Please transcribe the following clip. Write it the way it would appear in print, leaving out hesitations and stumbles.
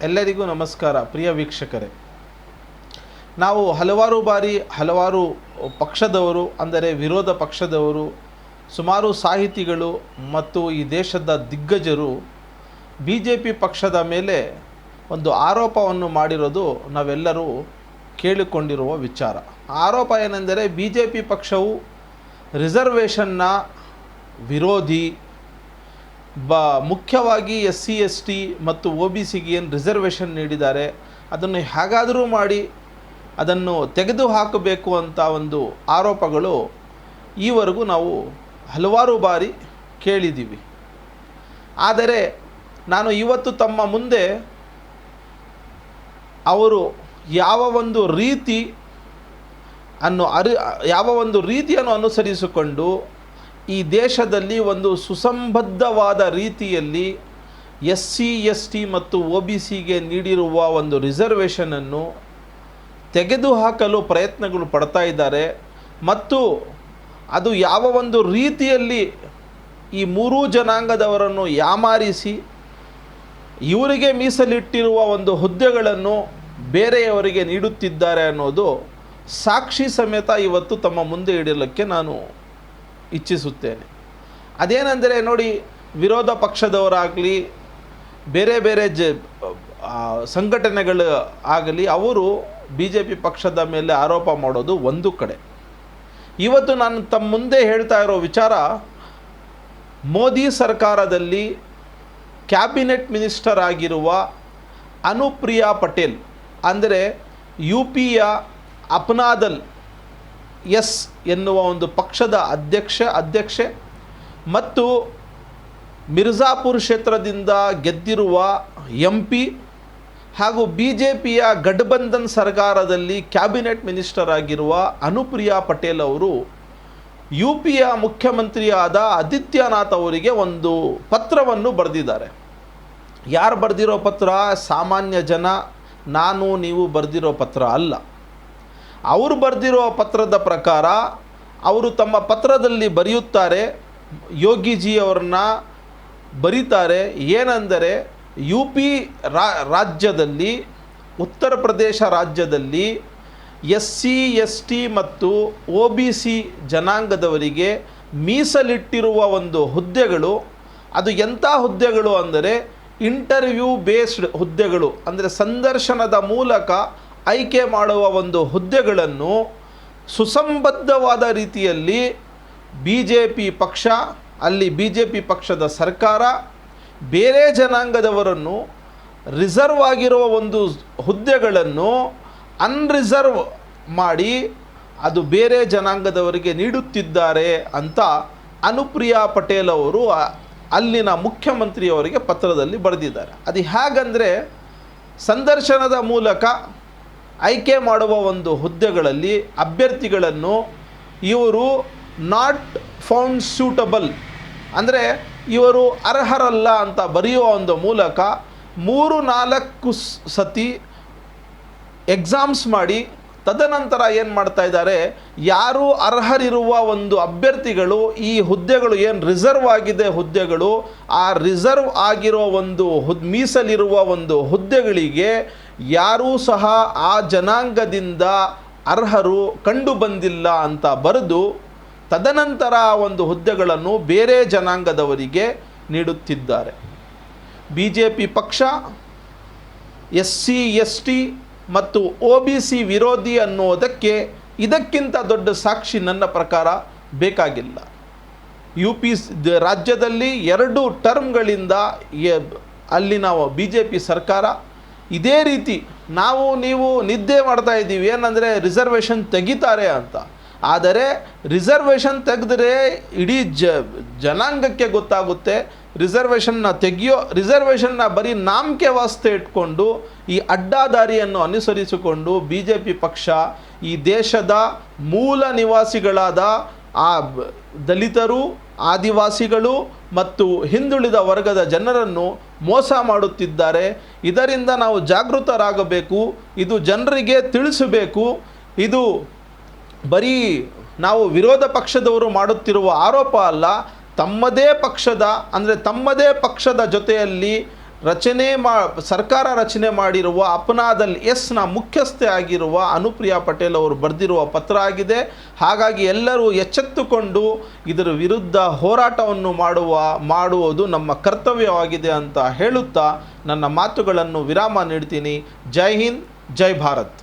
ಎಲ್ಲರಿಗೂ ನಮಸ್ಕಾರ ಪ್ರಿಯ ವೀಕ್ಷಕರೇ. ನಾವು ಹಲವಾರು ಬಾರಿ ಹಲವಾರು ಪಕ್ಷದವರು, ಅಂದರೆ ವಿರೋಧ ಪಕ್ಷದವರು, ಸುಮಾರು ಸಾಹಿತಿಗಳು ಮತ್ತು ಈ ದೇಶದ ದಿಗ್ಗಜರು BJP ಪಕ್ಷದ ಮೇಲೆ ಒಂದು ಆರೋಪವನ್ನು ಮಾಡಿರೋದು ನಾವೆಲ್ಲರೂ ಕೇಳಿಕೊಂಡಿರುವ ವಿಚಾರ. ಆರೋಪ ಏನೆಂದರೆ BJP ಪಕ್ಷವು ರಿಸರ್ವೇಷನ್ನ ವಿರೋಧಿ, ಮುಖ್ಯವಾಗಿ SC ST ಮತ್ತು OBCಗೆ ಏನು ರಿಸರ್ವೇಷನ್ ನೀಡಿದ್ದಾರೆ ಅದನ್ನು ಹೇಗಾದರೂ ಮಾಡಿ ಅದನ್ನು ತೆಗೆದುಹಾಕಬೇಕು ಅಂತ ಒಂದು ಆರೋಪಗಳು ಈವರೆಗೂ ನಾವು ಹಲವಾರು ಬಾರಿ ಕೇಳಿದ್ದೀವಿ. ಆದರೆ ನಾನು ಇವತ್ತು ತಮ್ಮ ಮುಂದೆ ಅವರು ಯಾವ ಒಂದು ರೀತಿಯನ್ನು ಅನುಸರಿಸಿಕೊಂಡು ಈ ದೇಶದಲ್ಲಿ ಒಂದು ಸುಸಂಬದ್ಧವಾದ ರೀತಿಯಲ್ಲಿ SC ST ಮತ್ತು OBCಗೆ ನೀಡಿರುವ ಒಂದು ರಿಸರ್ವೇಷನನ್ನು ತೆಗೆದುಹಾಕಲು ಪ್ರಯತ್ನಗಳು ಪಡ್ತಾ ಇದ್ದಾರೆ ಮತ್ತು ಅದು ಯಾವ ಒಂದು ರೀತಿಯಲ್ಲಿ ಈ ಮೂರೂ ಜನಾಂಗದವರನ್ನು ಯಾಮಾರಿಸಿ ಇವರಿಗೆ ಮೀಸಲಿಟ್ಟಿರುವ ಒಂದು ಹುದ್ದೆಗಳನ್ನು ಬೇರೆಯವರಿಗೆ ನೀಡುತ್ತಿದ್ದಾರೆ ಅನ್ನೋದು ಸಾಕ್ಷಿ ಸಮೇತ ಇವತ್ತು ತಮ್ಮ ಮುಂದೆ ಇಡಲಿಕ್ಕೆ ನಾನು ಇಚ್ಛಿಸುತ್ತೇನೆ. ಅದೇನೆಂದರೆ ನೋಡಿ, ವಿರೋಧ ಪಕ್ಷದವರಾಗಲಿ ಬೇರೆ ಬೇರೆ ಸಂಘಟನೆಗಳು ಆಗಲಿ ಅವರು BJP ಪಕ್ಷದ ಮೇಲೆ ಆರೋಪ ಮಾಡೋದು ಒಂದು ಕಡೆ. ಇವತ್ತು ನಾನು ತಮ್ಮ ಮುಂದೆ ಹೇಳ್ತಾ ಇರೋ ವಿಚಾರ, ಮೋದಿ ಸರ್ಕಾರದಲ್ಲಿ ಕ್ಯಾಬಿನೆಟ್ ಮಿನಿಸ್ಟರ್ ಆಗಿರುವ ಅನುಪ್ರಿಯಾ ಪಟೇಲ್, ಅಂದರೆ UPಯ ಅಪ್ನಾದಲ್ ಎಸ್ ಎನ್ನುವ ಒಂದು ಪಕ್ಷದ ಅಧ್ಯಕ್ಷೆ ಮತ್ತು ಮಿರ್ಜಾಪುರ್ ಕ್ಷೇತ್ರದಿಂದ ಗೆದ್ದಿರುವ MP ಹಾಗೂ BJPಯ ಗಠಬಂಧನ್ ಸರ್ಕಾರದಲ್ಲಿ ಕ್ಯಾಬಿನೆಟ್ ಮಿನಿಸ್ಟರ್ ಆಗಿರುವ ಅನುಪ್ರಿಯಾ ಪಟೇಲ್ ಅವರು UPಯ ಮುಖ್ಯಮಂತ್ರಿಯಾದ ಆದಿತ್ಯನಾಥ್ ಅವರಿಗೆ ಒಂದು ಪತ್ರವನ್ನು ಬರೆದಿದ್ದಾರೆ. ಯಾರು ಬರೆದಿರೋ ಪತ್ರ? ಸಾಮಾನ್ಯ ಜನ, ನಾನು ನೀವು ಬರೆದಿರೋ ಪತ್ರ ಅಲ್ಲ. ಅವರು ಬರೆದಿರೋ ಪತ್ರದ ಪ್ರಕಾರ ಅವರು ತಮ್ಮ ಪತ್ರದಲ್ಲಿ ಬರೆಯುತ್ತಾರೆ, ಯೋಗಿಜಿ ಅವ್ರನ್ನ ಬರೀತಾರೆ ಏನೆಂದರೆ, UP ರಾಜ್ಯದಲ್ಲಿ, ಉತ್ತರ ಪ್ರದೇಶ ರಾಜ್ಯದಲ್ಲಿ SC ST ಮತ್ತು OBC ಜನಾಂಗದವರಿಗೆ ಮೀಸಲಿಟ್ಟಿರುವ ಒಂದು ಹುದ್ದೆಗಳು, ಅದು ಎಂಥ ಹುದ್ದೆಗಳು ಅಂದರೆ ಇಂಟರ್ವ್ಯೂ ಬೇಸ್ಡ್ ಹುದ್ದೆಗಳು, ಅಂದರೆ ಸಂದರ್ಶನದ ಮೂಲಕ ಆಯ್ಕೆ ಮಾಡುವ ಒಂದು ಹುದ್ದೆಗಳನ್ನು ಸುಸಂಬದ್ಧವಾದ ರೀತಿಯಲ್ಲಿ BJP ಪಕ್ಷ, ಅಲ್ಲಿ BJP ಪಕ್ಷದ ಸರ್ಕಾರ ಬೇರೆ ಜನಾಂಗದವರನ್ನು ರಿಸರ್ವ್ ಆಗಿರುವ ಒಂದು ಹುದ್ದೆಗಳನ್ನು ಅನ್ರಿಸರ್ವ್ ಮಾಡಿ ಅದು ಬೇರೆ ಜನಾಂಗದವರಿಗೆ ನೀಡುತ್ತಿದ್ದಾರೆ ಅಂತ ಅನುಪ್ರಿಯಾ ಪಟೇಲ್ ಅವರು ಅಲ್ಲಿನ ಮುಖ್ಯಮಂತ್ರಿಯವರಿಗೆ ಪತ್ರದಲ್ಲಿ ಬರೆದಿದ್ದಾರೆ. ಅದು ಹೇಗಂದರೆ, ಸಂದರ್ಶನದ ಮೂಲಕ ಆಯ್ಕೆ ಮಾಡುವ ಒಂದು ಹುದ್ದೆಗಳಲ್ಲಿ ಅಭ್ಯರ್ಥಿಗಳನ್ನು ಇವರು ನಾಟ್ ಫೌಂಡ್ ಸೂಟಬಲ್, ಅಂದರೆ ಇವರು ಅರ್ಹರಲ್ಲ ಅಂತ ಬರೆಯುವ ಒಂದು ಮೂಲಕ 3-4 ಸತಿ ಎಕ್ಸಾಮ್ಸ್ ಮಾಡಿ ತದನಂತರ ಏನು ಮಾಡ್ತಾ ಇದ್ದಾರೆ, ಯಾರು ಅರ್ಹರಿರುವ ಒಂದು ಅಭ್ಯರ್ಥಿಗಳು, ಈ ಹುದ್ದೆಗಳು ಏನು ರಿಸರ್ವ್ ಆಗಿದೆ ಹುದ್ದೆಗಳು, ಆ ರಿಸರ್ವ್ ಆಗಿರೋ ಒಂದು ಮೀಸಲಿರುವ ಒಂದು ಹುದ್ದೆಗಳಿಗೆ ಯಾರೂ ಸಹ ಆ ಜನಾಂಗದಿಂದ ಅರ್ಹರು ಕಂಡು ಬಂದಿಲ್ಲ ಅಂತ ಬರೆದು ತದನಂತರ ಒಂದು ಹುದ್ದೆಗಳನ್ನು ಬೇರೆ ಜನಾಂಗದವರಿಗೆ ನೀಡುತ್ತಿದ್ದಾರೆ. BJP ಪಕ್ಷ SC ST ಮತ್ತು OBC ವಿರೋಧಿ ಅನ್ನೋದಕ್ಕೆ ಇದಕ್ಕಿಂತ ದೊಡ್ಡ ಸಾಕ್ಷಿ ನನ್ನ ಪ್ರಕಾರ ಬೇಕಾಗಿಲ್ಲ. UP ರಾಜ್ಯದಲ್ಲಿ 2 ಟರ್ಮ್ಗಳಿಂದ ಅಲ್ಲಿನ BJP ಸರ್ಕಾರ ಇದೇ ರೀತಿ ನಾವು ನೀವು ನಿದ್ದೆ ಮಾಡ್ತಾ ಇದ್ದೀವಿ, ಏನಂದರೆ ರಿಸರ್ವೇಷನ್ ತೆಗಿತಾರೆ ಅಂತ. ಆದರೆ ರಿಸರ್ವೇಷನ್ ತೆಗೆದ್ರೆ ಇಡೀ ಜನಾಂಗಕ್ಕೆ ಗೊತ್ತಾಗುತ್ತೆ, ರಿಸರ್ವೇಷನ್ನ ಬರೀ ನಾಮಕೆ ವಾಸ್ತೆ ಇಟ್ಕೊಂಡು ಈ ಅಡ್ಡಾದಾರಿಯನ್ನು ಅನುಸರಿಸಿಕೊಂಡು BJP ಪಕ್ಷ ಈ ದೇಶದ ಮೂಲ ನಿವಾಸಿಗಳಾದ ಆ ದಲಿತರು, ಆದಿವಾಸಿಗಳು ಮತ್ತು ಹಿಂದುಳಿದ ವರ್ಗದ ಜನರನ್ನು ಮೋಸ ಮಾಡುತ್ತಿದ್ದಾರೆ. ಇದರಿಂದ ನಾವು ಜಾಗೃತರಾಗಬೇಕು, ಇದು ಜನರಿಗೆ ತಿಳಿಸಬೇಕು. ಇದು ಬರೀ ನಾವು ವಿರೋಧ ಪಕ್ಷದವರು ಮಾಡುತ್ತಿರುವ ಆರೋಪ ಅಲ್ಲ, ತಮ್ಮದೇ ಪಕ್ಷದ ಜೊತೆಯಲ್ಲಿ ಸರ್ಕಾರ ರಚನೆ ಮಾಡಿರುವ ಅಪನಾದಲ್ ಎಸ್ನ ಮುಖ್ಯಸ್ಥೆ ಆಗಿರುವ ಅನುಪ್ರಿಯಾ ಪಟೇಲ್ ಅವರು ಬರೆದಿರುವ ಪತ್ರ ಆಗಿದೆ. ಹಾಗಾಗಿ ಎಲ್ಲರೂ ಎಚ್ಚೆತ್ತುಕೊಂಡು ಇದರ ವಿರುದ್ಧ ಹೋರಾಟವನ್ನು ಮಾಡುವುದು ನಮ್ಮ ಕರ್ತವ್ಯವಾಗಿದೆ ಅಂತ ಹೇಳುತ್ತಾ ನನ್ನ ಮಾತುಗಳನ್ನು ವಿರಾಮ ನೀಡ್ತೀನಿ. ಜೈ ಹಿಂದ್, ಜೈ ಭಾರತ್.